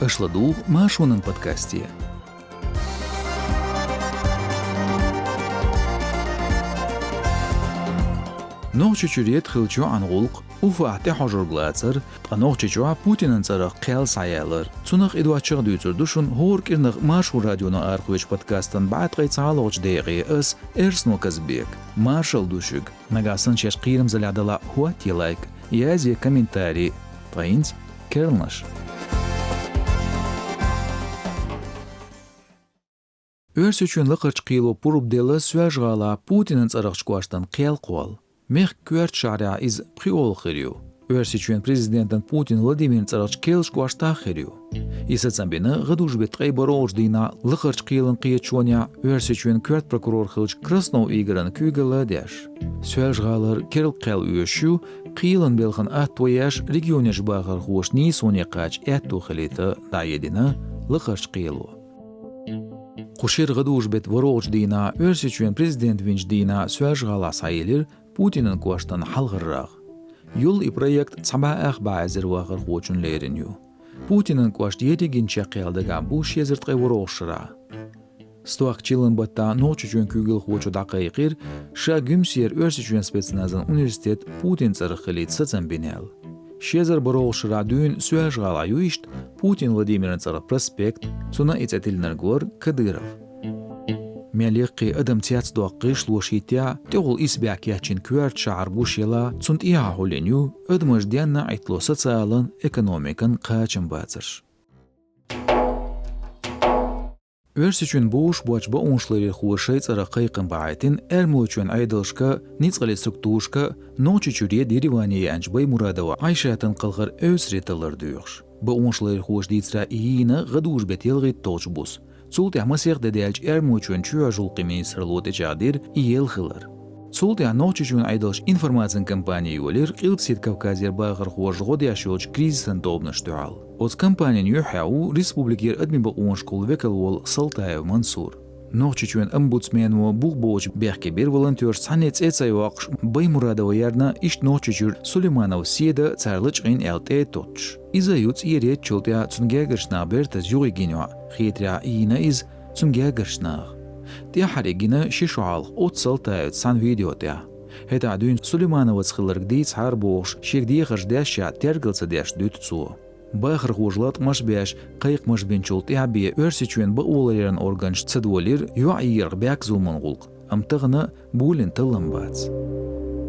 أشلدوغ ما شونن بودكاستي. نوچ چوریت خلچو عنقلق وفاعت حجر گلاتر نوچ چوا پوتینن سر قیل سایلر تونخ ادوا چغ دوتردوشون هور کرنغ ماشو رادیونا ارخوش پودکاستن بعد قیتالوچ دقیقه اس ارسنو کزبیک مارشال دوشگ نگاسن چش قیرم زلادلا هوتی لایک یازی комментарий طاینز کرلنش Örsüçün lıqırç qilo purub dela süajgala Putin'in sarıqçquashtan qiyal qol. Meh kürt şarya iz qiol xiriu. Örsüçün prezidentin Putin Vladimir sarıqç qilshquashta xiriu. Isatsanbini gıduj bitqay barojdina lıqırç qilin qiyatchonya Örsüçün kürt prokuror xilç Krasnov Igor'ın kügala deş. Süajgalar kirl qiyal üyüşü qilin belxin attoyash regionyash bağır xoş ni soniqach atto xilita dayedina lıqırç qilu. Quşir gıduj bit varoç dina Örsiçün prezident vinç dina süajgala sayılır Putin'in quashtan halgırraq. Yol i proyekt sabah bazir waqır xoçun lerinyu. Putin'in quasht yedigin çaqyaldagan bu şezirtqay varoçra. Stoaqçilin batta noçuçun kügül xoçu daqayqir şa gümsiyer Örsiçün spetsnazın universitet Putin sarıqılit satsan binel. Şezir baroçra dün süajgala yuişt Putin Vladimir'in sarı prospekt Цуна ицетилнергор Кадыров. Мелиқи адам тяц дуақиш лошитя тёгл исбяк ячин кюарт шаар бушела цунт иа хуленю адмаш дианна айтло социалын экономикан қачын бацырш. Örsiçün boş boç ba onşları xuşay tsara qayqın baaytin ermoçun aydılışka nitsqali struktushka noçuçuriye derivaniye anjbay muradova Ayşatın qılğır ösretalar duyuqş. Ba onşları xuş ditsra iyina qaduj betelği toçbus. Цулт ямасех деделж эрмучун чуажулqi министрлоте жадир иел хылар. Цулт я ночучун айдылш информацион компания юлер qilpsit Кавказер бағыр хуж годяшулч кризисан добныштуал. Оц компаниян юхяу республикер адми ба оншкол векалвол Салтаев Мансур. Ночучун омбудсмен во бугбоч бехке бер волонтер санец эцайвақш баймурадова ярна ишт ночучур Сулейманов седа царлычqin элте точ. Изаюц иерет чултя цунгегершна берта зюригинва خيترا إينا إز تنجا قرشناغ تيا حريقنا شيشوعالغ أوتصل تايت سان فيديو تيا هيتا عدوين سليمانا واتسخلرق ديت حاربوغش شيك دي خرجداش شا ترقل سداش دوت تسو باخر خوجلات مش باش قيق مش بينشول تيا بي أرسيچوين بأوليران أورغانش تسدولير يوعير باك زومن غلق أمتغنا بولين تلن باتس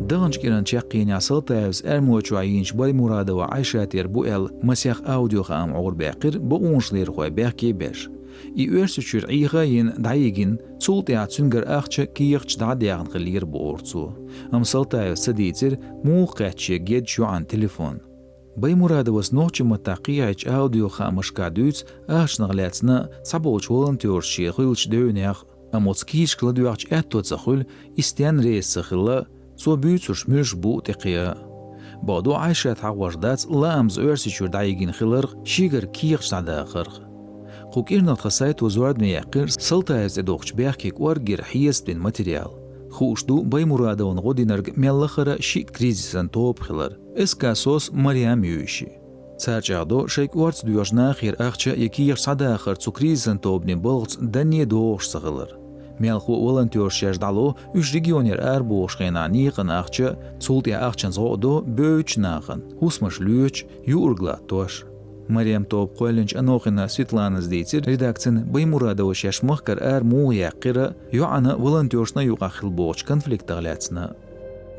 دغنش كيران تشاقين يعصل تايوز أرموچو عينش باي مرادة وعيشاتير بوئل مسيخ أوديو خام عور باقر بأونش لير خواه باقي باش إي أرسوچور عيغاين دعيگين تسولتيا تسنگر أخچا كيغچ دعديغن غلير بأورتسو أمسال تايوز سديتر موقعتشي جيد شو عن تليفون باي مرادة وسنوچ متاقيعش أوديو خامش كادوز أخش نغلاتنا صبوچ ولنتورشي خيلش دونيغ أموز كيش كلادوغچ أتو تسخل استيان ريس سخلا سو بيوتش مش بو تقيا بعدو عايشات عوجدات لامز أرسيچور دايگين خلرغ شيگر كيغش داخرغ قوكيرنا تخسايت وزوارد مياقر سلطايز ادوغش بيحكيك وارجير حيس بين ماتريال خوشدو باي مرادة ونغودينرغ ميالخرا شي كريزيسان توب خلر اسكاسوس مريم يوشي سارجادو شيك وارتس دوجنا خير اخچا يكيغش داخر تسو كريزيسان توب نبغز دانيه دوغش سغلر ميالخو волонтер شجدالو үш регионер арбошгена нигын акча цулти акчан зодо бөч нагын хусмаш лүч юргла тош Мариям топ qoylinch анохина Светлана здейтер редакциян Баймурадова шашмахкар арму яқира юана волонтершна юқахил боч конфликт гляцна.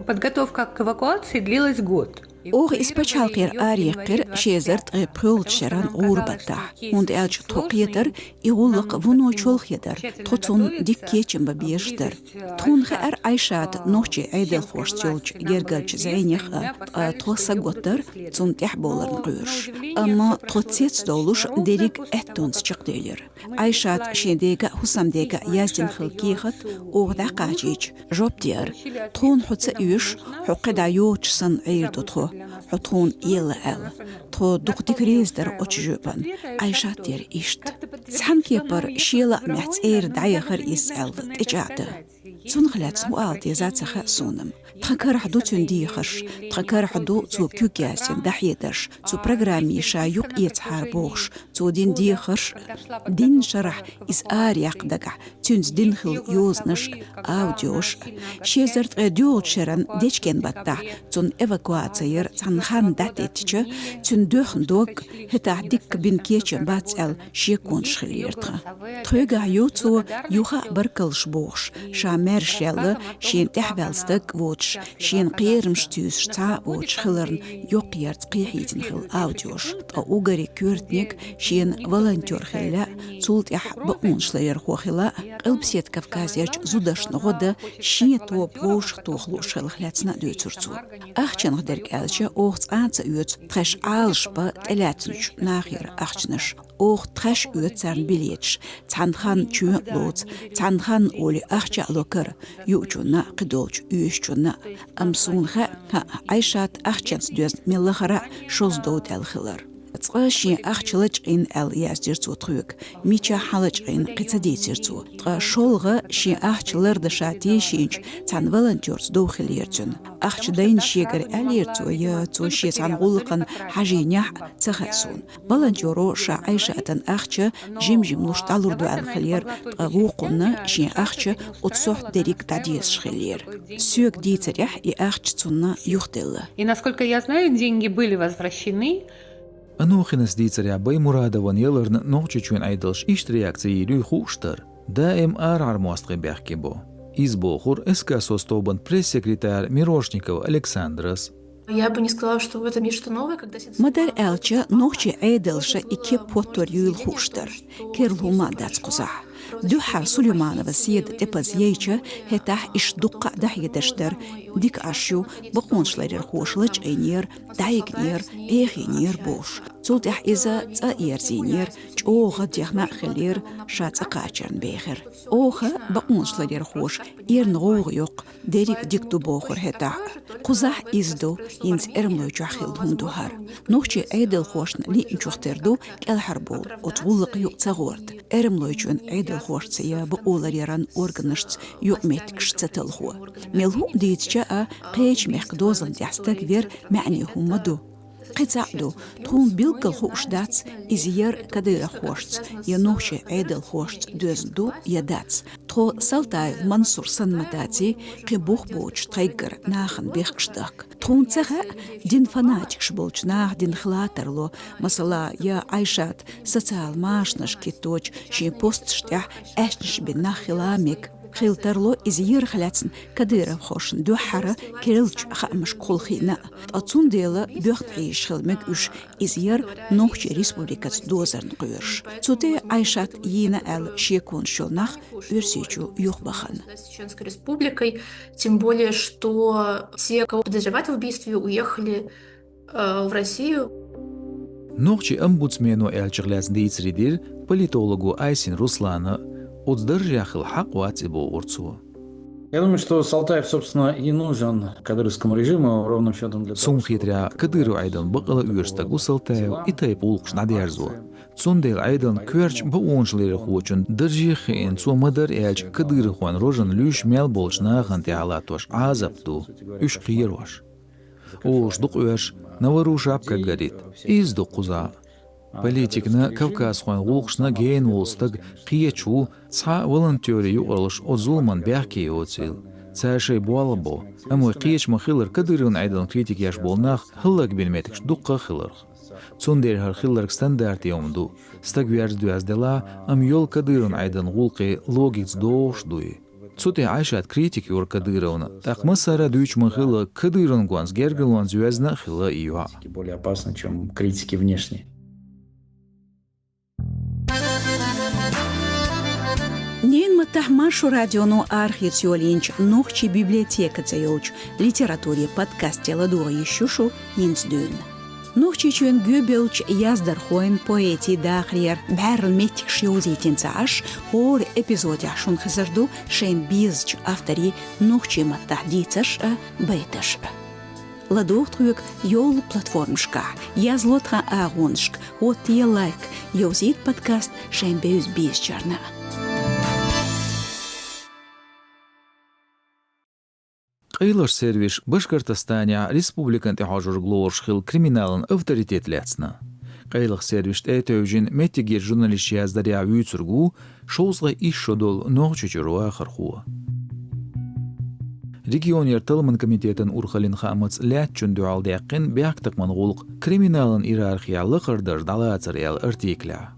Подготовка к эвакуации длилась год. Ог испачалкер арикер шезерт гыпрулт шаран урбата. Und toqyeter iulq vuno cholxeder. Totun dikkechim babiechter. Tunge Aishat nochi eidel forstjolch gergelch zeinich tosa gotter zum tehbolern qursh. Amma totsets dolush derik ettons chiqdeler. Aishat shedega husamdega yazdin xilqihat ogda qajich jobtier. Tun hutsa üsh huqida yoch san eirdo حطون يلعل تو دقتك ريزدر أتجوبان عيشاتير إشت سحن كيبر شيلا محتير دعيخر يسعل تجعده цун خلات سؤال تيزات سخاء سونم تخكر حدو تون ديخش تخكر حدو تو كيوكاسين دحيدش تو برنامج شايوق يتحار بوخش تو دين ديخش دين شرح إز آريق دقع تونز دين خل يوزنش أوديوش شيزرت غديوت شرن ديشكين بطع تون إيفاكواتير تنخان داتيتش تون دوخن دوك هتا ديك بين كيتشن باتسأل شيكون شخليرتها تخيقع يوتو يوخا بركلش بوخش شامر شيال شين تحبالستك ووتش شين قيرمش تيوز شتا ووتش خلرن يوقيرت قيحيتن خل أوديوش أوغري كورتنيك شين волонтер خلا تولت يح بقونش لير خوخلا قلبسيت كافكازيرج زودش نغدا شين توب ووش توخلوش خلاتنا دوترتو أخشن غدرك ألشا أوخت آنت أيوت تخش عالش با تلاتنش ناخير أخشنش أوخت تخش أيوت سارن بليتش تعنخان تشو لوت تعنخان أولي أخشا لوكر يوجونا قدولج يوشجونا أمسونخا عيشات أخشن سدوز ملخرا شوز دود الخلر تقاشي أخشلج إن يازديرتو تخيوك ميشا حالج إن قصديتيرتو تقاشولغا شي أخشلر دشاتي شينج تان فالنتيورز دوخليرتون أخشدين شيغر أليرتو ياتو شي تان غلقن حاجينيح تخاسون فالنتيورو شا عيشاتن أخشا جيم لوشتالور دو الخلير تقاوقنا شي أخشا وتصوح ديريك تعديس شخلير سيوك ديتريح أخشتونا يختل. И насколько я знаю, деньги были возвращены. أنوخنس ديتر باي مرادة ونيلرن نوچچون ايدلش إشت رياكسي لوي خوشتر دائم آرعر موستغي بيحكي بو إزبوخور إسكاسوس توبن пресс-секретарь Мирошников Александрос. Я бы не сказала, что в этом есть что новое, когда... Мадар элча нохчи эйдэлша ике потор юил хуштар. Кирлума дацкузах. دوحة سليمانова سيد تبازيجا هتاح إش دقة دحية دشتر ديك عشيو بقونش لير خوش لج أينير دايق نير إيغينير بوش تولتح إذا تأير زينير جوغة ديخنا خلير شات أقاچرن بيخر أوخة بقونش لير خوش إير نغوغ يوق ديريك ديكتو بوخر هتاح قزح إزدو ينز إرملو جاخيل هندوهر نوخشي أيدل خوشن لي انشوختردو كالحربول وطولق يوق تغورد إرملو جون أيدل خوشتسيا بقولر يران أورغنشت يؤمتكش تتلخو ملهو ديت جاء قيج ميخدوزن ديحستك فير معني همدو قطعدو تون بيلقل خوش داتس إزيار كدير خوشت ينوشي عيدل خوشت دوزدو يداتس تو سلطاي منصور سن مداتي قبوخ بوش تغيقر ناخن بيخشتاك تون تغا دين فناتكش بولش ناخ دين خلاترلو مثلا يا عايشات سوциал ماشنش كيتوش شي بوست شتاح اشنش بناخ خلامك خيلترلو إزير خلاتن كدير خوشن دو حرة كيرلج خامش كل خينا أتصون ديلا بيخت عيش خلمك إش إزير نوخش ريسبوبليكات دوزر نقيرش تودي عايشات ينا ال شيكون شونах ورسيجو يخبخن. Чеченской республикой, тем более, что те, кого подозревают в убийстве, уехали в Россию. نوخشي أمبودسمينو إلچغلاز ديتسريدير политологу Айсин Руслана отдержах الحق واتبو ورцу. Я думаю, что Салтаев, собственно, и не нужен кадыровскому режиму ровным счетом для того, Сум хитря кадыру айдан бaqala уерстагу Салтаев и тайп улqш надярзу. Цундел айдан кверч бауншлер хочун держих ин цу мадар элч кадыры хуан рожан люш мел болчна ханти алатош азапту үш қирош. Ош дуқ уеш навару шапка горит. Из дуқуза. Политикна Кавказ хуан улqшна ген волстаг қиечу ца волонтери юqrылыш озулман бяхки оцил. Цашей буалабо. Амой қиеч махилар кадырын айдан критик яш болнах хыллак билметикш дуққа хыларх. Цундер хар хилларк стандарт йомду. Стаг вярздуяз дела ам йол кадырын айдан гулқи логикс дош дуи. Цуте айшат критик юр кадыровна. Так масара дүйч махила кадырын гуанс гергелуан зюязна хила ива. более опасно, чем критики внешние. Нин маттах машу радиону архициолинч нохчи библиотека цейлч литературе подкасте ладуа ещушу нинсдюн. Нохчи чуен гюбелч яздар хоен поэти дахриер бәрл метик шиозитин цааш хор эпизоде шун хазарду шен бизч автори нохчи маттах дицаш бейташ. Ладухтрук йол платформшка язлотха агоншк от лайк йозит подкаст шен беюз бизчарна. قيلش سيرفيش بشكرتستانيا ريسبوبليكان تحاجر غلورش خيل كريمينالن اوتوريتيت لاتسنا قيلخ سيرفيش تأتوجين متيجير جورناليست يازدريا ويتسرغو شوزغي إيش شدول نوغچچروا خرخوا ريجيونير تلمن كوميتيتن أورخلين خامتس لاتچون دوال ديقين بياكتق منغولق كريمينالن إيرارخيا لقردر دالاتر إل ارتيكلا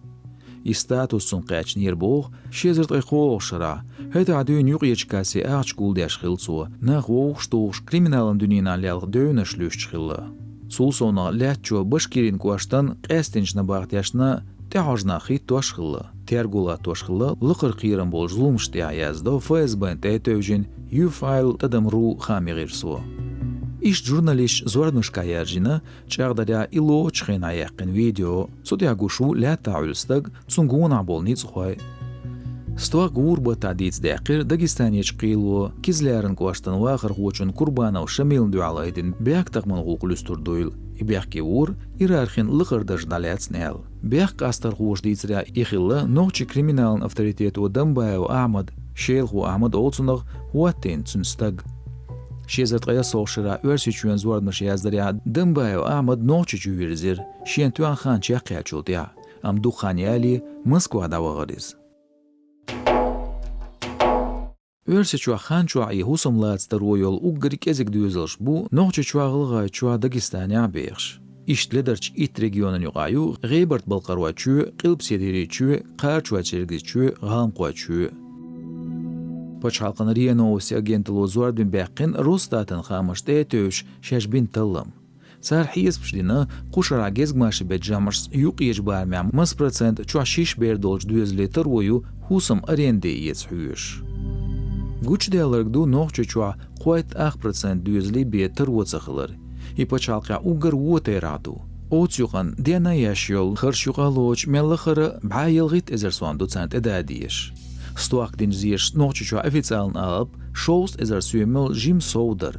إستاتوسون قاچ نيربوغ شيزرت إخوغ شرا هيدا عدوين يوغيج كاسي أعج قولداش خلصوا ناغوغ شتوغش كريمينالن دونينا لالغ دونش لوش خلا سولسونا لاتچو بشكيرين كواشتن قاستنش نباغتياشنا تعجنا خيط توشخلا تيرغولا توشخلا لقر قيرن بول جلومش تيعيازدو فايزبان تأتوجين يوفايل تدمرو خامي غيرسوا إيش جورناليش زورنوش كايرجينا چاغداريا إلو چخين عيقين فيديو سودياغوشو لا تعولستغ تسونغونا بولني تخواي ستوا غوربا تعديت داقير داغستانيش قيلو كيزلارن كواشتن واخر خوچون قربانا وشميلن دوعلايدن بياكتق منغوق لستردويل إبياكي وور إيرارخين لقردش دالاتس نال بياك قاستر خوش ديتريا إخيلا نوچي كريمينالن أفتريتيت ودنبايا وأحمد شيلخ وأحمد أولسنغ واتين تسنستغ شيزرت غيا سوشرا ورسيچون زوردنش يازدريا دنبايا وأحمد نوچي جويرزير شينتوان خان چاقيا چولتيا أم دو خانيالي مسكوا داوغريز Örseçua xançua i husumlats taroyol ugrik ezek düzelş bu nohçua gılgayçua Dagestanya beğş. İştledarç it regionun yuqayu Gheybert balqarwaçu qilpsediriçu qarçua çergiçu ghamqwaçu. Paçhalqanariya novosti agentlo zuardbin beqin Rostatın xamışte töş şeşbin tallam. Sar hiyesbşlina qushara gezgmaşı becamrs yuqiyej barmam 5% çua şiş berdolç düzle taroyu husum arende yetshüyüş. Guç dialogdu nohçua quite 8% düzli beter wotsakhlır. İpaçalqa ugar woteradu. Oçuqan dena yaşyol xırşuqaloç mellxırı bayılğit ezersuan docent edadiyeş. Stoaq dinziyeş nohçua oficialn alp şost ezersüemel jim soudar.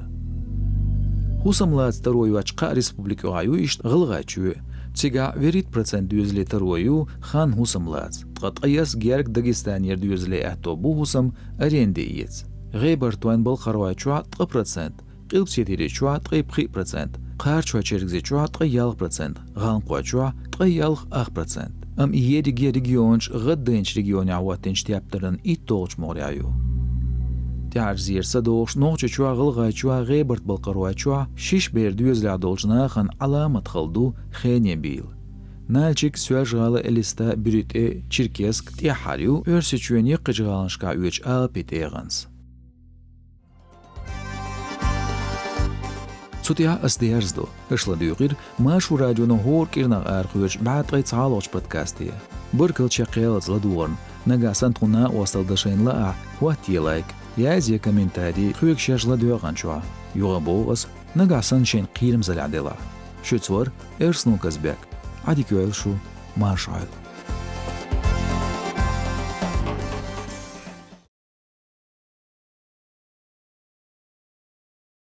Husamlat taroyu açqa respublika ayu işt gılğaçu. Цига верит процент düzli taroyu xan husamlat. Qatqiyas gerg Dagestaniyer düzli ahto bu husam arende iyets. Gheybert tuan balqarwaçua 3%, qilpsediriçua 3%, qarçua çergzeçua 3%, ghanqwaçua 3%. Am iyedig regionch gaddench regionya watench tiaptaran itolch moriayu. تعرزير سدوش نوچ چوا غلغا چوا غيبرت بالقروا چوا شش بير düzle dolçna xan alamat xaldu xene bil nalchik süajgala elista brite çirkesk tiharyu örseçüni qıcğalanşka üç alpetegans Цутя асдерздо ышладыгыр машу радионо хор кирна архуч баатгай цаалоч подкасти быркыл чакел зладуорн нагасан туна осалдашенла хвати лайк Язи комментарий хуек шажла дёганчуа. Юга болгас нагасан шен қирим залядела. Шуцвар эрснул казбек. Адикуэл шу маршайл.